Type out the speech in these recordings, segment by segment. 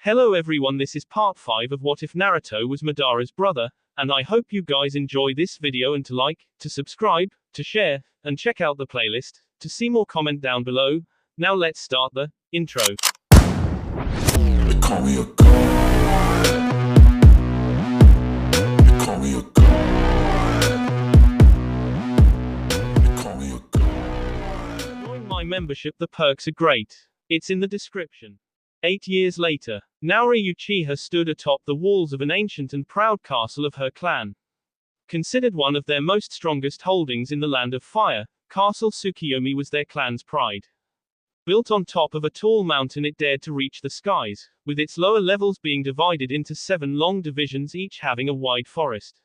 Hello everyone, this is part 5 of What If Naruto Was Madara's Brother, and I hope you guys enjoy this video and to like, to subscribe, to share, and check out the playlist, to see more comment down below. Now let's start the intro. They call me a god. They call me a god. They call me a god. Join my membership, the perks are great. It's in the description. 8 years later, Naori Uchiha stood atop the walls of an ancient and proud castle of her clan. Considered one of their most strongest holdings in the Land of Fire, Castle Tsukiyomi was their clan's pride. Built on top of a tall mountain, it dared to reach the skies, with its lower levels being divided into 7 long divisions, each having a wide forest.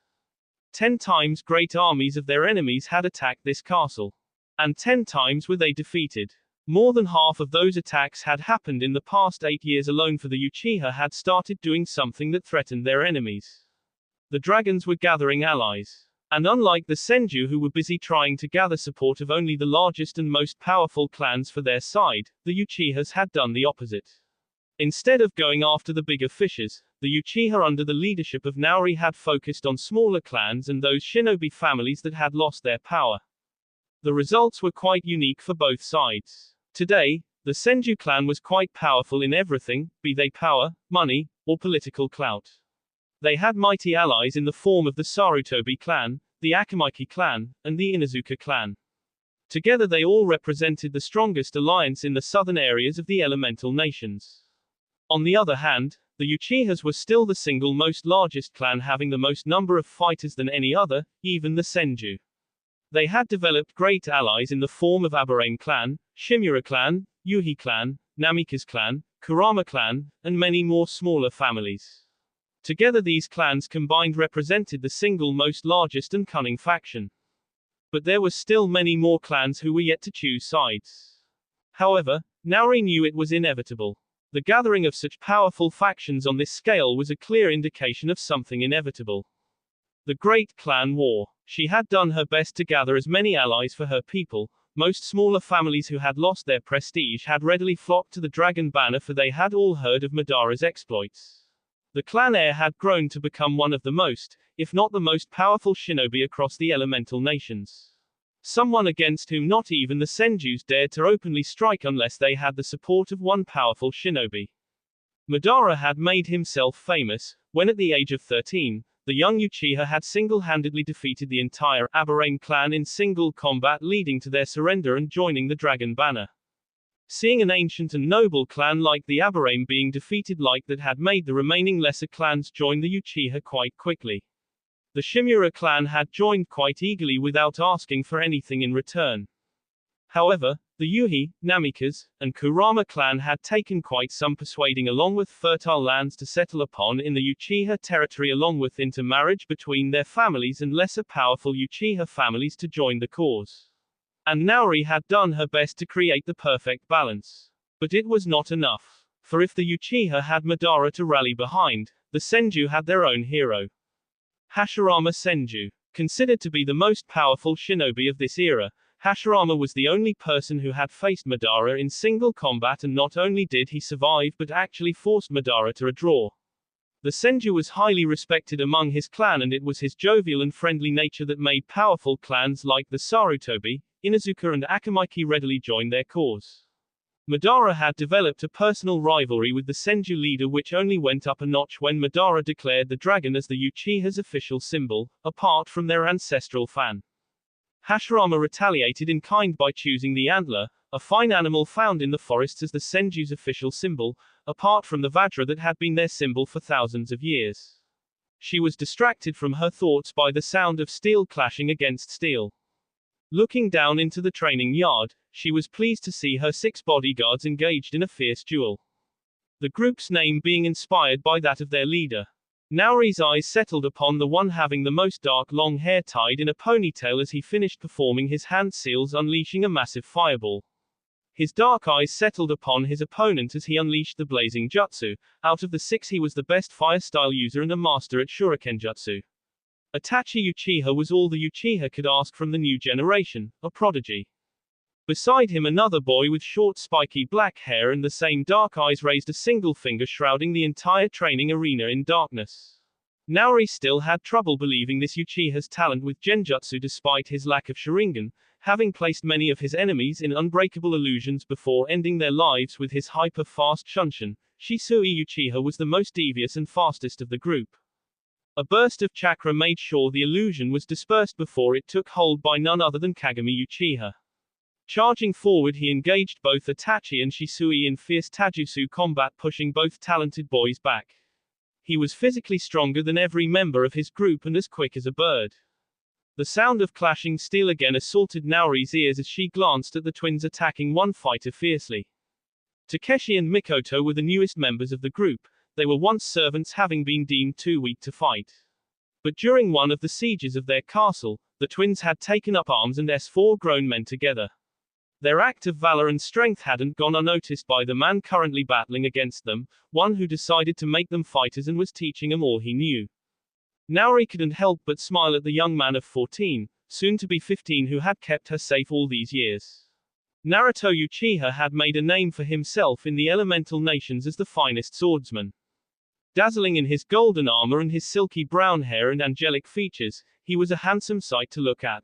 10 times great armies of their enemies had attacked this castle. And 10 times were they defeated. More than half of those attacks had happened in the past 8 years alone, for the Uchiha had started doing something that threatened their enemies. The dragons were gathering allies. And unlike the Senju, who were busy trying to gather support of only the largest and most powerful clans for their side, the Uchihas had done the opposite. Instead of going after the bigger fishes, the Uchiha under the leadership of Naori had focused on smaller clans and those shinobi families that had lost their power. The results were quite unique for both sides. Today, the Senju clan was quite powerful in everything, be they power, money, or political clout. They had mighty allies in the form of the Sarutobi clan, the Akamaki clan, and the Inuzuka clan. Together they all represented the strongest alliance in the southern areas of the elemental nations. On the other hand, the Uchihas were still the single most largest clan, having the most number of fighters than any other, even the Senju. They had developed great allies in the form of Aburame clan, Shimura clan, Yuhi clan, Namikaze clan, Kurama clan, and many more smaller families. Together these clans combined represented the single most largest and cunning faction. But there were still many more clans who were yet to choose sides. However, Naori knew it was inevitable. The gathering of such powerful factions on this scale was a clear indication of something inevitable. The Great Clan War. She had done her best to gather as many allies for her people. Most smaller families who had lost their prestige had readily flocked to the Dragon Banner, for they had all heard of Madara's exploits. The clan heir had grown to become one of the most, if not the most powerful shinobi across the elemental nations. Someone against whom not even the Senjus dared to openly strike unless they had the support of one powerful shinobi. Madara had made himself famous, when at the age of 13, the young Uchiha had single-handedly defeated the entire Aburame clan in single combat, leading to their surrender and joining the Dragon Banner. Seeing an ancient and noble clan like the Aburame being defeated like that had made the remaining lesser clans join the Uchiha quite quickly. The Shimura clan had joined quite eagerly without asking for anything in return. However, the Yuhi, Namikaze, and Kurama clan had taken quite some persuading along with fertile lands to settle upon in the Uchiha territory, along with intermarriage between their families and lesser powerful Uchiha families to join the cause. And Naori had done her best to create the perfect balance. But it was not enough. For if the Uchiha had Madara to rally behind, the Senju had their own hero. Hashirama Senju. Considered to be the most powerful shinobi of this era, Hashirama was the only person who had faced Madara in single combat, and not only did he survive but actually forced Madara to a draw. The Senju was highly respected among his clan, and it was his jovial and friendly nature that made powerful clans like the Sarutobi, Inuzuka and Akamaki readily join their cause. Madara had developed a personal rivalry with the Senju leader, which only went up a notch when Madara declared the dragon as the Uchiha's official symbol, apart from their ancestral fan. Hashirama retaliated in kind by choosing the antler, a fine animal found in the forests, as the Senju's official symbol, apart from the Vajra that had been their symbol for thousands of years. She was distracted from her thoughts by the sound of steel clashing against steel. Looking down into the training yard, she was pleased to see her 6 bodyguards engaged in a fierce duel. The group's name being inspired by that of their leader. Naori's eyes settled upon the one having the most dark long hair tied in a ponytail as he finished performing his hand seals, unleashing a massive fireball. His dark eyes settled upon his opponent as he unleashed the blazing jutsu. Out of the 6 he was the best fire style user and a master at shuriken jutsu. Itachi Uchiha was all the Uchiha could ask from the new generation, a prodigy. Beside him another boy with short spiky black hair and the same dark eyes raised a single finger shrouding the entire training arena in darkness. Naori still had trouble believing this Uchiha's talent with genjutsu despite his lack of Sharingan, having placed many of his enemies in unbreakable illusions before ending their lives with his hyper-fast Shunshin. Shisui Uchiha was the most devious and fastest of the group. A burst of chakra made sure the illusion was dispersed before it took hold by none other than Kagami Uchiha. Charging forward he engaged both Itachi and Shisui in fierce taijutsu combat, pushing both talented boys back. He was physically stronger than every member of his group and as quick as a bird. The sound of clashing steel again assaulted Naori's ears as she glanced at the twins attacking one fighter fiercely. Takeshi and Mikoto were the newest members of the group. They were once servants, having been deemed too weak to fight. But during one of the sieges of their castle, the twins had taken up arms and four grown men together. Their act of valor and strength hadn't gone unnoticed by the man currently battling against them, one who decided to make them fighters and was teaching them all he knew. Naori couldn't help but smile at the young man of 14, soon to be 15, who had kept her safe all these years. Naruto Uchiha had made a name for himself in the elemental nations as the finest swordsman. Dazzling in his golden armor and his silky brown hair and angelic features, he was a handsome sight to look at.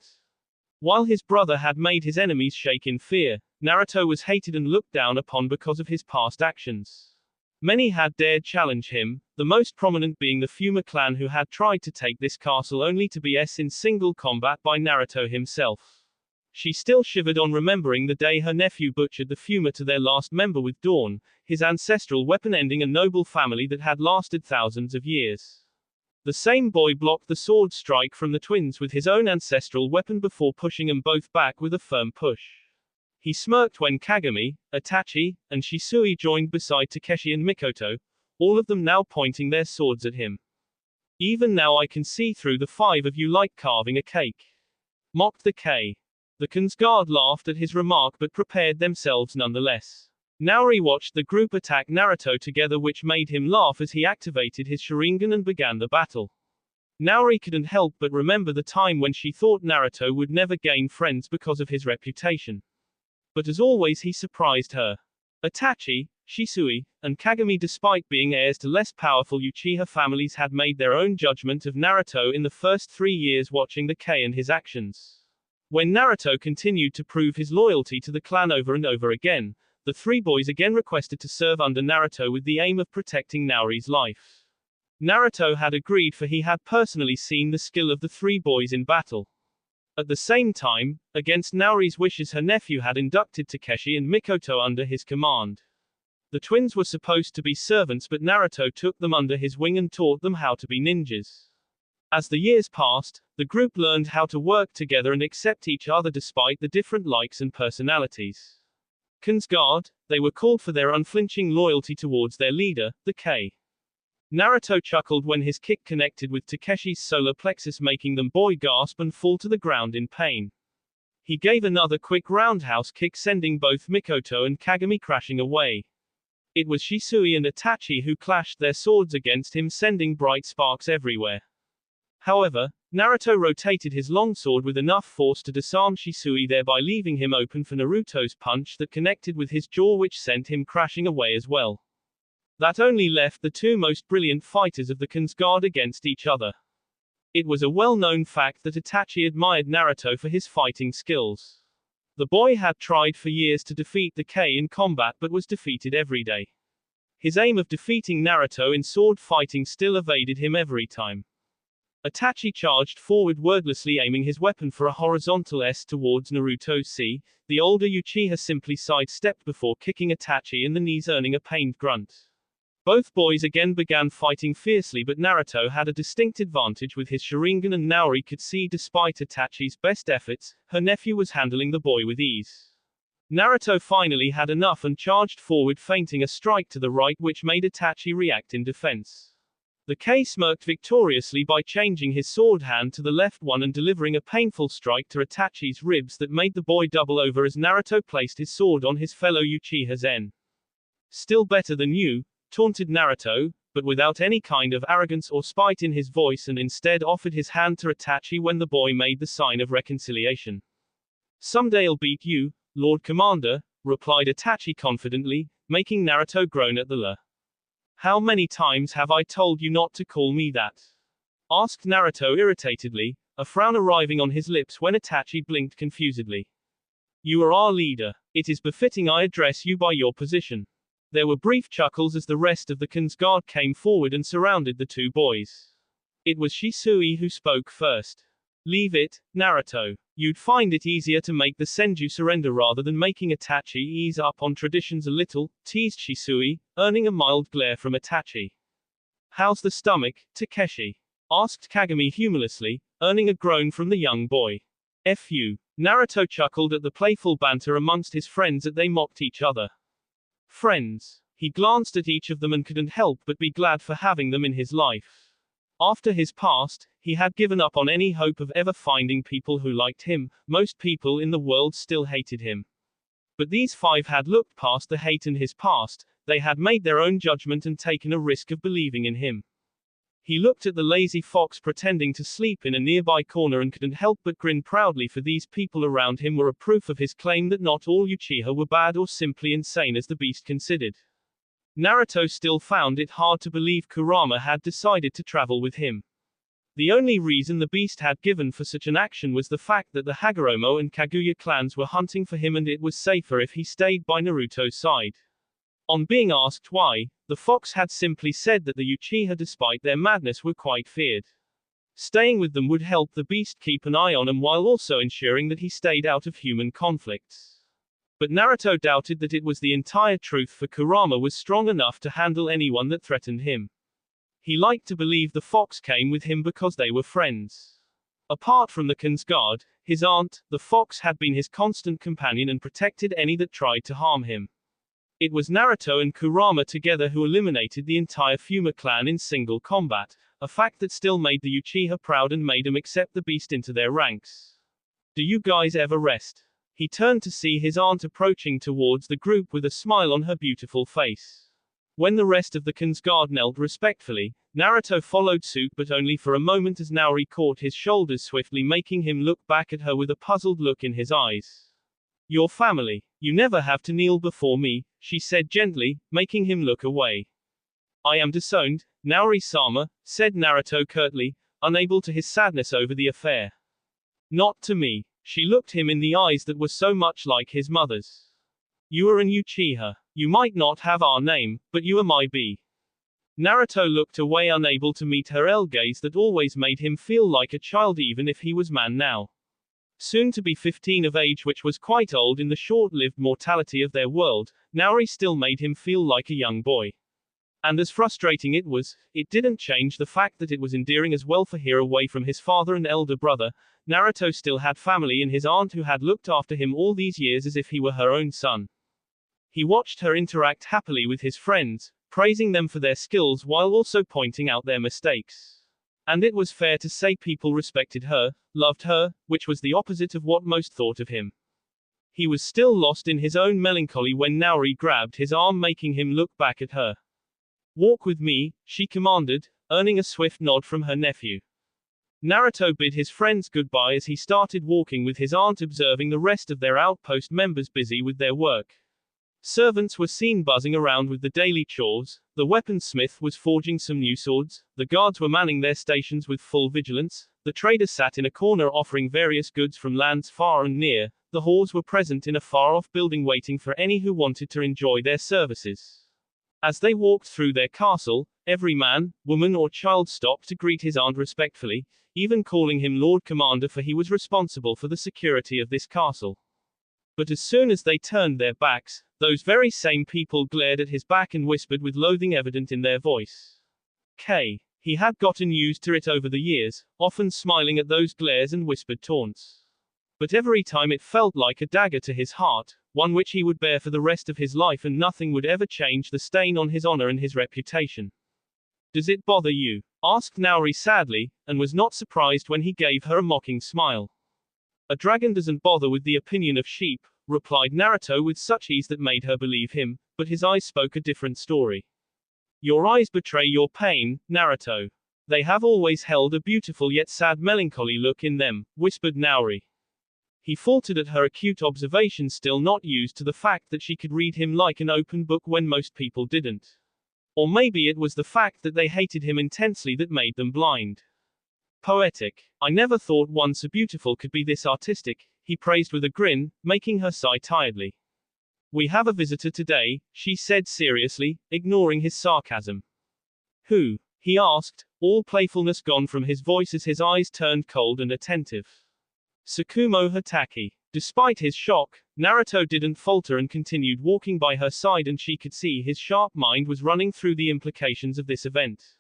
While his brother had made his enemies shake in fear, Naruto was hated and looked down upon because of his past actions. Many had dared challenge him, the most prominent being the Fuma clan, who had tried to take this castle only to be in single combat by Naruto himself. She still shivered on remembering the day her nephew butchered the Fuma to their last member with Dawn, his ancestral weapon, ending a noble family that had lasted thousands of years. The same boy blocked the sword strike from the twins with his own ancestral weapon before pushing them both back with a firm push. He smirked when Kagami, Itachi, and Shisui joined beside Takeshi and Mikoto, all of them now pointing their swords at him. "Even now I can see through the five of you like carving a cake," mocked the K. The Kongsguard laughed at his remark but prepared themselves nonetheless. Naori watched the group attack Naruto together, which made him laugh as he activated his Sharingan and began the battle. Naori couldn't help but remember the time when she thought Naruto would never gain friends because of his reputation. But as always he surprised her. Itachi, Shisui, and Kagami, despite being heirs to less powerful Uchiha families, had made their own judgment of Naruto in the first 3 years watching the K and his actions. When Naruto continued to prove his loyalty to the clan over and over again, the three boys again requested to serve under Naruto with the aim of protecting Naori's life. Naruto had agreed, for he had personally seen the skill of the three boys in battle. At the same time, against Naori's wishes, her nephew had inducted Takeshi and Mikoto under his command. The twins were supposed to be servants, but Naruto took them under his wing and taught them how to be ninjas. As the years passed, the group learned how to work together and accept each other despite the different likes and personalities. Kongsguard, they were called for their unflinching loyalty towards their leader, the K. Naruto chuckled when his kick connected with Takeshi's solar plexus, making them boy gasp and fall to the ground in pain. He gave another quick roundhouse kick, sending both Mikoto and Kagami crashing away. It was Shisui and Itachi who clashed their swords against him, sending bright sparks everywhere. However, Naruto rotated his longsword with enough force to disarm Shisui, thereby leaving him open for Naruto's punch that connected with his jaw, which sent him crashing away as well. That only left the two most brilliant fighters of the Kongsguard against each other. It was a well-known fact that Itachi admired Naruto for his fighting skills. The boy had tried for years to defeat the K in combat but was defeated every day. His aim of defeating Naruto in sword fighting still evaded him every time. Itachi charged forward wordlessly, aiming his weapon for a horizontal S towards Naruto's C. The older Uchiha simply sidestepped before kicking Itachi in the knees, earning a pained grunt. Both boys again began fighting fiercely, but Naruto had a distinct advantage with his Sharingan, and Naori could see, despite Itachi's best efforts, her nephew was handling the boy with ease. Naruto finally had enough and charged forward, feinting a strike to the right which made Itachi react in defense. The K smirked victoriously by changing his sword hand to the left one and delivering a painful strike to Itachi's ribs that made the boy double over as Naruto placed his sword on his fellow Uchiha Zen. "Still better than you," taunted Naruto, but without any kind of arrogance or spite in his voice, and instead offered his hand to Itachi when the boy made the sign of reconciliation. "Someday I'll beat you," Lord Commander, replied Itachi confidently, making Naruto groan at the "la." How many times have I told you not to call me that? Asked Naruto irritatedly, a frown arriving on his lips when Itachi blinked confusedly. You are our leader. It is befitting I address you by your position. There were brief chuckles as the rest of the Konosuba came forward and surrounded the two boys. It was Shisui who spoke first. Leave it, Naruto. You'd find it easier to make the Senju surrender rather than making Itachi ease up on traditions a little, teased Shisui, earning a mild glare from Itachi. How's the stomach, Takeshi? Asked Kagami humorlessly, earning a groan from the young boy. F you. Naruto chuckled at the playful banter amongst his friends as they mocked each other. Friends. He glanced at each of them and couldn't help but be glad for having them in his life. After his past, he had given up on any hope of ever finding people who liked him. Most people in the world still hated him. But these five had looked past the hate and his past, they had made their own judgment and taken a risk of believing in him. He looked at the lazy fox pretending to sleep in a nearby corner and couldn't help but grin proudly, for these people around him were a proof of his claim that not all Uchiha were bad or simply insane as the beast considered. Naruto still found it hard to believe Kurama had decided to travel with him. The only reason the beast had given for such an action was the fact that the Hagoromo and Kaguya clans were hunting for him and it was safer if he stayed by Naruto's side. On being asked why, the fox had simply said that the Uchiha, despite their madness, were quite feared. Staying with them would help the beast keep an eye on him while also ensuring that he stayed out of human conflicts. But Naruto doubted that it was the entire truth, for Kurama was strong enough to handle anyone that threatened him. He liked to believe the fox came with him because they were friends. Apart from the Konosuba, his aunt, the fox, had been his constant companion and protected any that tried to harm him. It was Naruto and Kurama together who eliminated the entire Fuma clan in single combat, a fact that still made the Uchiha proud and made them accept the beast into their ranks. Do you guys ever rest? He turned to see his aunt approaching towards the group with a smile on her beautiful face. When the rest of the Konosuba knelt respectfully, Naruto followed suit, but only for a moment, as Naori caught his shoulders swiftly, making him look back at her with a puzzled look in his eyes. Your family. You never have to kneel before me, she said gently, making him look away. I am disowned, Naori-sama, said Naruto curtly, unable to his sadness over the affair. Not to me. She looked him in the eyes that were so much like his mother's. You are an Uchiha. You might not have our name, but you are my B. Naruto looked away, unable to meet her gaze that always made him feel like a child even if he was man now. Soon to be 15 of age, which was quite old in the short-lived mortality of their world, Naori still made him feel like a young boy. And as frustrating it was, it didn't change the fact that it was endearing as well, for here, away from his father and elder brother, Naruto still had family in his aunt who had looked after him all these years as if he were her own son. He watched her interact happily with his friends, praising them for their skills while also pointing out their mistakes. And it was fair to say people respected her, loved her, which was the opposite of what most thought of him. He was still lost in his own melancholy when Naori grabbed his arm, making him look back at her. Walk with me, she commanded, earning a swift nod from her nephew. Naruto bid his friends goodbye as he started walking with his aunt, observing the rest of their outpost members busy with their work. Servants were seen buzzing around with the daily chores, the weaponsmith was forging some new swords, the guards were manning their stations with full vigilance, the traders sat in a corner offering various goods from lands far and near, the whores were present in a far-off building waiting for any who wanted to enjoy their services. As they walked through their castle, every man, woman or child stopped to greet his aunt respectfully, even calling him Lord Commander, for he was responsible for the security of this castle. But as soon as they turned their backs, those very same people glared at his back and whispered with loathing evident in their voice. He had gotten used to it over the years, often smiling at those glares and whispered taunts. But every time it felt like a dagger to his heart, one which he would bear for the rest of his life, and nothing would ever change the stain on his honor and his reputation. Does it bother you? Asked Naori sadly, and was not surprised when he gave her a mocking smile. A dragon doesn't bother with the opinion of sheep, replied Naruto with such ease that made her believe him, but his eyes spoke a different story. Your eyes betray your pain, Naruto. They have always held a beautiful yet sad melancholy look in them, whispered Naori. He faltered at her acute observation, still not used to the fact that she could read him like an open book when most people didn't. Or maybe it was the fact that they hated him intensely that made them blind. Poetic. I never thought one so beautiful could be this artistic, he praised with a grin, making her sigh tiredly. We have a visitor today, she said seriously, ignoring his sarcasm. Who? He asked, all playfulness gone from his voice as his eyes turned cold and attentive. Tsukumo Hatake. Despite his shock, Naruto didn't falter and continued walking by her side, and she could see his sharp mind was running through the implications of this event.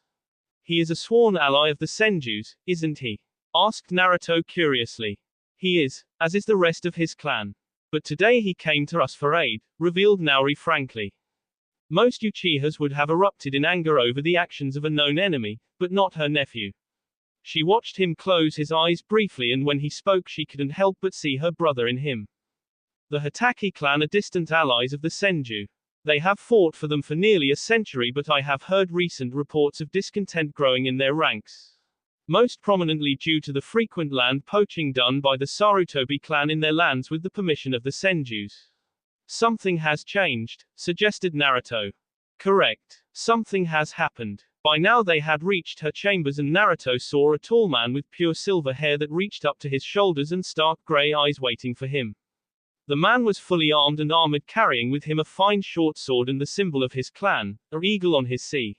He is a sworn ally of the Senjus, isn't he? Asked Naruto curiously. He is, as is the rest of his clan. But today he came to us for aid, revealed Naori frankly. Most Uchihas would have erupted in anger over the actions of a known enemy, but not her nephew. She watched him close his eyes briefly, and when he spoke she couldn't help but see her brother in him. The Hatake clan are distant allies of the Senju. They have fought for them for nearly a century, but I have heard recent reports of discontent growing in their ranks. Most prominently due to the frequent land poaching done by the Sarutobi clan in their lands with the permission of the Senjus. Something has changed, suggested Naruto. Correct. Something has happened. By now they had reached her chambers, and Naruto saw a tall man with pure silver hair that reached up to his shoulders and stark gray eyes waiting for him. The man was fully armed and armored, carrying with him a fine short sword and the symbol of his clan, an eagle on his sea.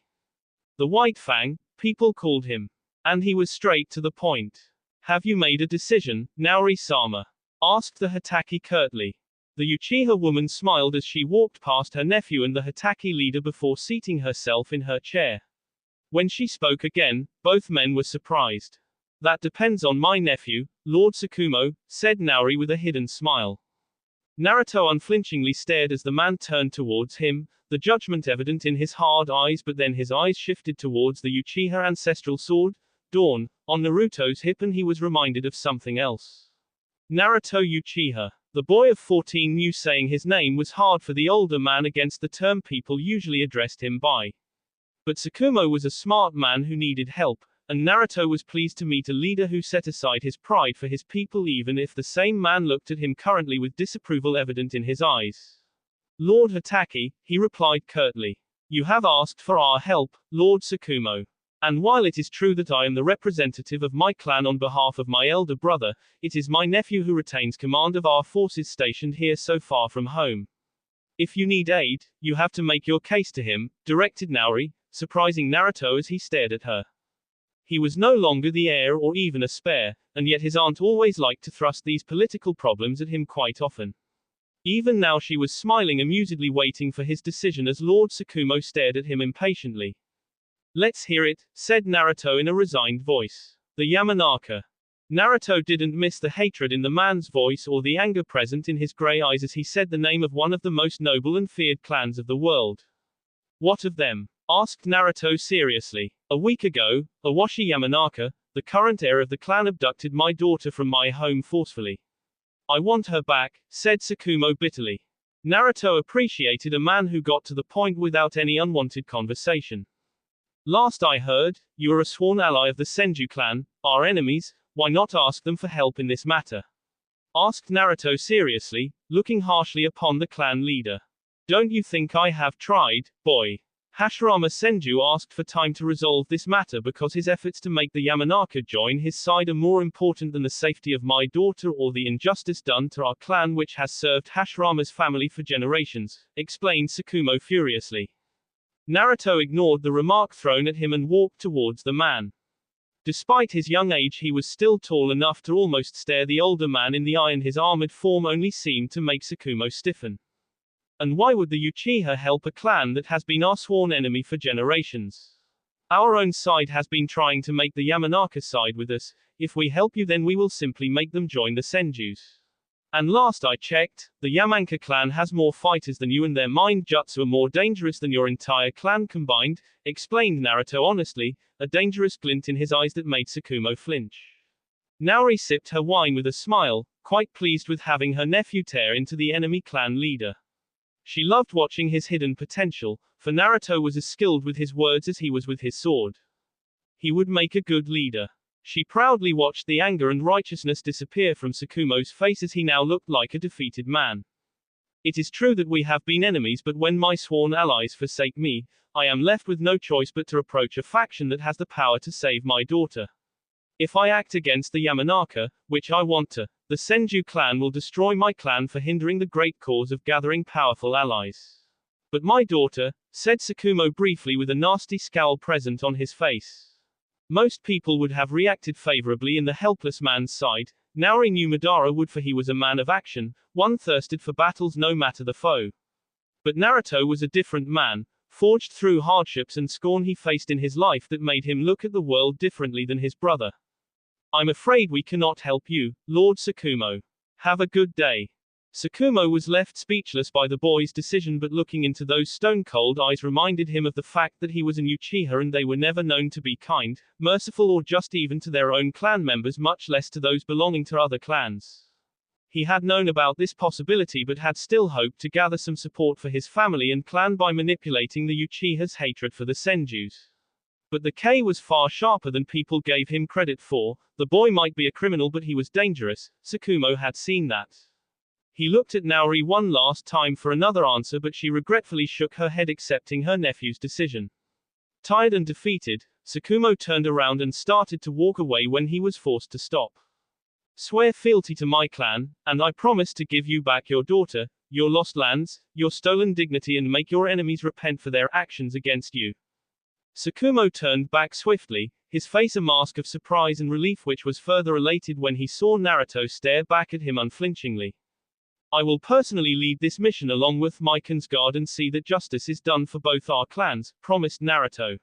The White Fang, people called him. And he was straight to the point. Have you made a decision, Naori-sama? Asked the Hatake curtly. The Uchiha woman smiled as she walked past her nephew and the Hatake leader before seating herself in her chair. When she spoke again, both men were surprised. That depends on my nephew, Lord Tsukumo, said Naori with a hidden smile. Naruto unflinchingly stared as the man turned towards him, the judgment evident in his hard eyes, but then his eyes shifted towards the Uchiha ancestral sword, Dawn, on Naruto's hip, and he was reminded of something else. Naruto Uchiha. The boy of 14 knew saying his name was hard for the older man against the term people usually addressed him by. But Tsukumo was a smart man who needed help, and Naruto was pleased to meet a leader who set aside his pride for his people, even if the same man looked at him currently with disapproval evident in his eyes. Lord Hatake, he replied curtly. You have asked for our help, Lord Tsukumo. And while it is true that I am the representative of my clan on behalf of my elder brother, it is my nephew who retains command of our forces stationed here so far from home. If you need aid, you have to make your case to him, directed Naori, surprising Naruto as he stared at her. He was no longer the heir or even a spare, and yet his aunt always liked to thrust these political problems at him quite often. Even now she was smiling amusedly, waiting for his decision as Lord Tsukumo stared at him impatiently. Let's hear it, said Naruto in a resigned voice. The Yamanaka. Naruto didn't miss the hatred in the man's voice or the anger present in his gray eyes as he said the name of one of the most noble and feared clans of the world. What of them? Asked Naruto seriously. A week ago, Awashi Yamanaka, the current heir of the clan, abducted my daughter from my home forcefully. I want her back, said Tsukumo bitterly. Naruto appreciated a man who got to the point without any unwanted conversation. Last I heard, you are a sworn ally of the Senju clan, our enemies, why not ask them for help in this matter? Asked Naruto seriously, looking harshly upon the clan leader. Don't you think I have tried, boy? Hashirama Senju asked for time to resolve this matter because his efforts to make the Yamanaka join his side are more important than the safety of my daughter or the injustice done to our clan which has served Hashirama's family for generations, explained Tsukumo furiously. Naruto ignored the remark thrown at him and walked towards the man. Despite his young age he was still tall enough to almost stare the older man in the eye, and his armored form only seemed to make Tsukumo stiffen. And why would the Uchiha help a clan that has been our sworn enemy for generations? Our own side has been trying to make the Yamanaka side with us. If we help you, then we will simply make them join the Senjus. And last I checked, the Yamanaka clan has more fighters than you, and their mind jutsu are more dangerous than your entire clan combined, explained Naruto honestly, a dangerous glint in his eyes that made Tsukumo flinch. Naori sipped her wine with a smile, quite pleased with having her nephew tear into the enemy clan leader. She loved watching his hidden potential, for Naruto was as skilled with his words as he was with his sword. He would make a good leader. She proudly watched the anger and righteousness disappear from Tsukumo's face as he now looked like a defeated man. It is true that we have been enemies, but when my sworn allies forsake me, I am left with no choice but to approach a faction that has the power to save my daughter. If I act against the Yamanaka, which I want to, the Senju clan will destroy my clan for hindering the great cause of gathering powerful allies. But my daughter, said Tsukumo briefly with a nasty scowl present on his face. Most people would have reacted favorably in the helpless man's side. Naori knew Madara would, for he was a man of action, one thirsted for battles no matter the foe. But Naruto was a different man, forged through hardships and scorn he faced in his life that made him look at the world differently than his brother. I'm afraid we cannot help you, Lord Tsukumo. Have a good day. Tsukumo was left speechless by the boy's decision, but looking into those stone-cold eyes reminded him of the fact that he was an Uchiha and they were never known to be kind, merciful or just even to their own clan members, much less to those belonging to other clans. He had known about this possibility but had still hoped to gather some support for his family and clan by manipulating the Uchiha's hatred for the Senjus. But the K was far sharper than people gave him credit for. The boy might be a criminal, but he was dangerous. Tsukumo had seen that. He looked at Naori one last time for another answer, but she regretfully shook her head, accepting her nephew's decision. Tired and defeated, Tsukumo turned around and started to walk away when he was forced to stop. Swear fealty to my clan, and I promise to give you back your daughter, your lost lands, your stolen dignity, and make your enemies repent for their actions against you. Tsukumo turned back swiftly, his face a mask of surprise and relief, which was further elated when he saw Naruto stare back at him unflinchingly. I will personally lead this mission along with my Kinsguard and see that justice is done for both our clans, promised Naruto.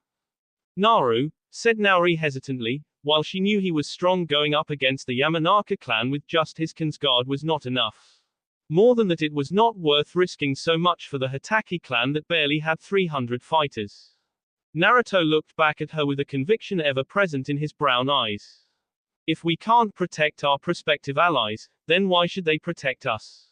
Naru, said Naori hesitantly, while she knew he was strong, going up against the Yamanaka clan with just his Kinsguard was not enough. More than that, it was not worth risking so much for the Hatake clan that barely had 300 fighters. Naruto looked back at her with a conviction ever present in his brown eyes. If we can't protect our prospective allies, then why should they protect us?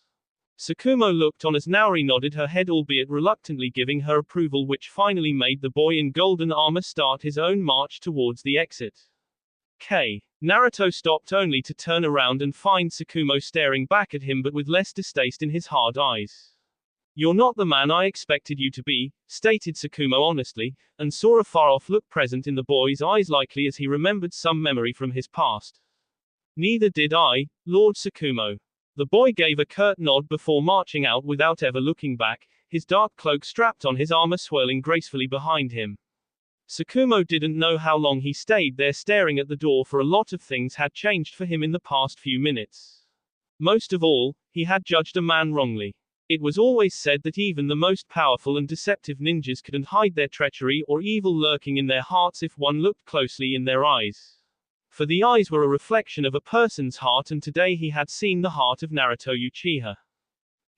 Tsukumo looked on as Naori nodded her head, albeit reluctantly, giving her approval, which finally made the boy in golden armor start his own march towards the exit. Naruto stopped only to turn around and find Tsukumo staring back at him, but with less distaste in his hard eyes. You're not the man I expected you to be, stated Tsukumo honestly, and saw a far-off look present in the boy's eyes, likely as he remembered some memory from his past. Neither did I, Lord Tsukumo. The boy gave a curt nod before marching out without ever looking back, his dark cloak strapped on his armor swirling gracefully behind him. Tsukumo didn't know how long he stayed there staring at the door, for a lot of things had changed for him in the past few minutes. Most of all, he had judged a man wrongly. It was always said that even the most powerful and deceptive ninjas couldn't hide their treachery or evil lurking in their hearts if one looked closely in their eyes. For the eyes were a reflection of a person's heart, and today he had seen the heart of Naruto Uchiha.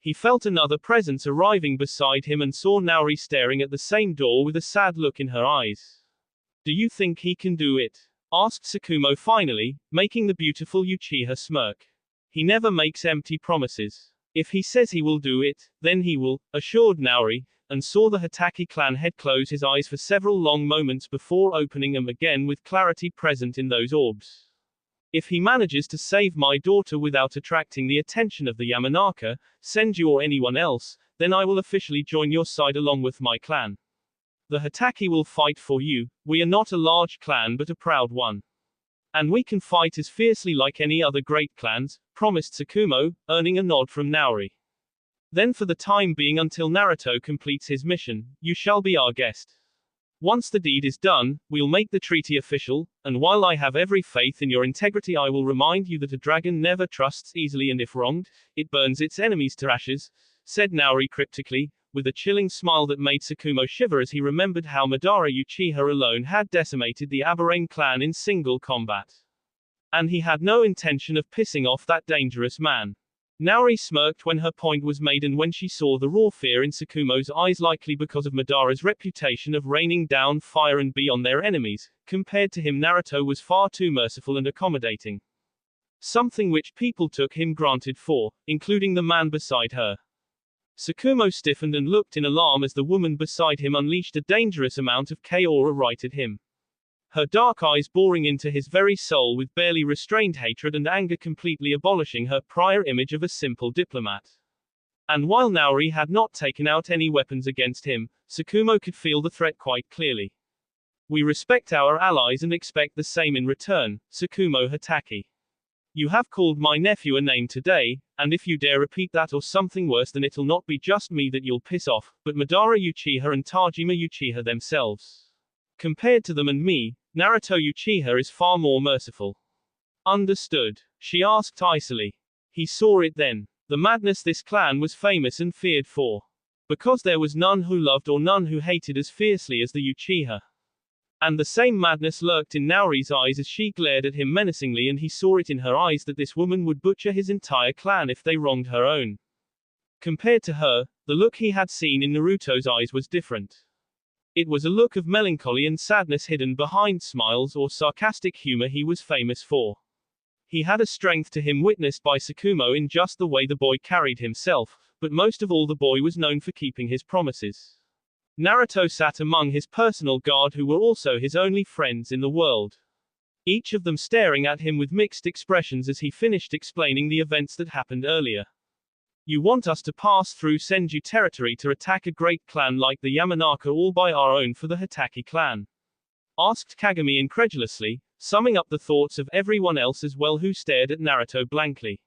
He felt another presence arriving beside him and saw Naori staring at the same door with a sad look in her eyes. Do you think he can do it? Asked Tsukumo finally, making the beautiful Uchiha smirk. He never makes empty promises. If he says he will do it, then he will, assured Naori, and saw the Hatake clan head close his eyes for several long moments before opening them again with clarity present in those orbs. If he manages to save my daughter without attracting the attention of the Yamanaka, Senju or anyone else, then I will officially join your side along with my clan. The Hatake will fight for you. We are not a large clan but a proud one. And we can fight as fiercely like any other great clans, promised Tsukumo, earning a nod from Naori. Then for the time being, until Naruto completes his mission, you shall be our guest. Once the deed is done, we'll make the treaty official, and while I have every faith in your integrity, I will remind you that a dragon never trusts easily, and if wronged, it burns its enemies to ashes, said Naori cryptically, with a chilling smile that made Tsukumo shiver as he remembered how Madara Uchiha alone had decimated the Aberrane clan in single combat. And he had no intention of pissing off that dangerous man. Naori smirked when her point was made, and when she saw the raw fear in Tsukumo's eyes, likely because of Madara's reputation of raining down fire and be on their enemies, compared to him Naruto was far too merciful and accommodating. Something which people took him granted for, including the man beside her. Tsukumo stiffened and looked in alarm as the woman beside him unleashed a dangerous amount of K-aura right at him. her dark eyes boring into his very soul with barely restrained hatred and anger, completely abolishing her prior image of a simple diplomat. And while Naori had not taken out any weapons against him, Tsukumo could feel the threat quite clearly. We respect our allies and expect the same in return, Tsukumo Hatake. You have called my nephew a name today, and if you dare repeat that or something worse, then it'll not be just me that you'll piss off, but Madara Uchiha and Tajima Uchiha themselves. Compared to them and me, Naruto Uchiha is far more merciful. Understood? She asked icily. He saw it then. The madness this clan was famous and feared for. Because there was none who loved or none who hated as fiercely as the Uchiha. And the same madness lurked in Naori's eyes as she glared at him menacingly, and he saw it in her eyes that this woman would butcher his entire clan if they wronged her own. Compared to her, the look he had seen in Naruto's eyes was different. It was a look of melancholy and sadness hidden behind smiles or sarcastic humor he was famous for. He had a strength to him witnessed by Tsukumo in just the way the boy carried himself, but most of all the boy was known for keeping his promises. Naruto sat among his personal guard, who were also his only friends in the world. Each of them staring at him with mixed expressions as he finished explaining the events that happened earlier. You want us to pass through Senju territory to attack a great clan like the Yamanaka all by our own for the Hatake clan? Asked Kagami incredulously, summing up the thoughts of everyone else as well, who stared at Naruto blankly.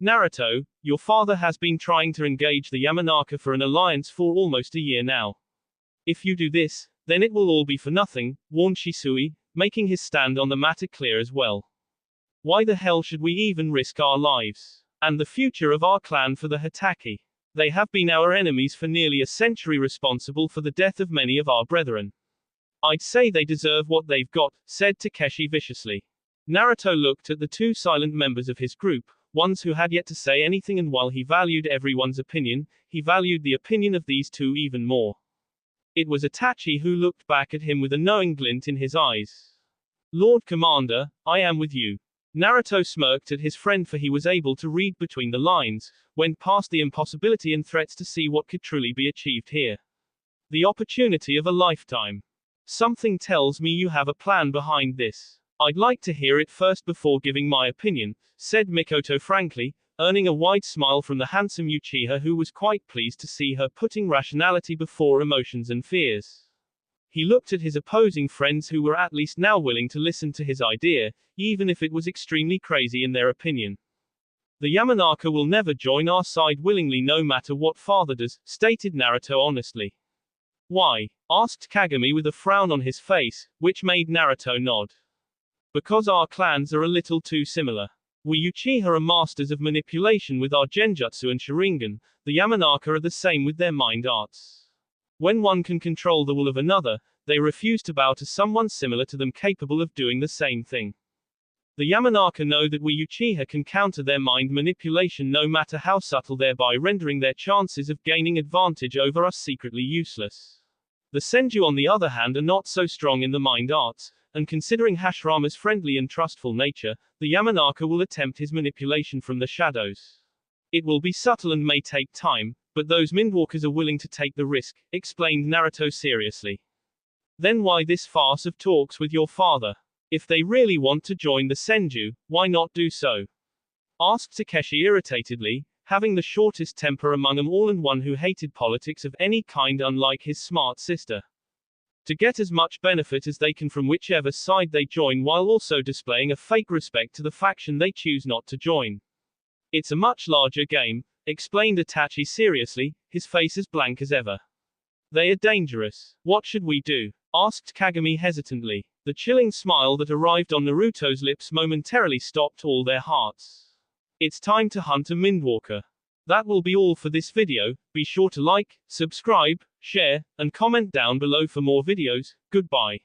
Naruto, your father has been trying to engage the Yamanaka for an alliance for almost a year now. If you do this, then it will all be for nothing, warned Shisui, making his stand on the matter clear as well. Why the hell should we even risk our lives and the future of our clan for the Hatake? They have been our enemies for nearly a century, responsible for the death of many of our brethren. I'd say they deserve what they've got, said Takeshi viciously. Naruto looked at the two silent members of his group, ones who had yet to say anything, and while he valued everyone's opinion, he valued the opinion of these two even more. It was Itachi who looked back at him with a knowing glint in his eyes. Lord Commander, I am with you. Naruto smirked at his friend, for he was able to read between the lines, went past the impossibility and threats to see what could truly be achieved here. The opportunity of a lifetime. Something tells me you have a plan behind this. I'd like to hear it first before giving my opinion, said Mikoto frankly, earning a wide smile from the handsome Uchiha, who was quite pleased to see her putting rationality before emotions and fears. He looked at his opposing friends, who were at least now willing to listen to his idea, even if it was extremely crazy in their opinion. The Yamanaka will never join our side willingly, no matter what father does, stated Naruto honestly. Why? Asked Kagami with a frown on his face, which made Naruto nod. Because our clans are a little too similar. We Uchiha are masters of manipulation with our genjutsu and Sharingan, the Yamanaka are the same with their mind arts. When one can control the will of another, they refuse to bow to someone similar to them capable of doing the same thing. The Yamanaka know that we Uchiha can counter their mind manipulation no matter how subtle, thereby rendering their chances of gaining advantage over us secretly useless. The Senju on the other hand are not so strong in the mind arts, and considering Hashirama's friendly and trustful nature, the Yamanaka will attempt his manipulation from the shadows. It will be subtle and may take time, but those Mindwalkers are willing to take the risk, explained Naruto seriously. Then why this farce of talks with your father? If they really want to join the Senju, why not do so? Asked Takeshi irritatedly, having the shortest temper among them all and one who hated politics of any kind, unlike his smart sister. To get as much benefit as they can from whichever side they join, while also displaying a fake respect to the faction they choose not to join. It's a much larger game, explained Itachi seriously, his face as blank as ever. They are dangerous. What should we do? Asked Kagami hesitantly. The chilling smile that arrived on Naruto's lips momentarily stopped all their hearts. It's time to hunt a Mindwalker. That will be all for this video. Be sure to like, subscribe, share, and comment down below for more videos. Goodbye.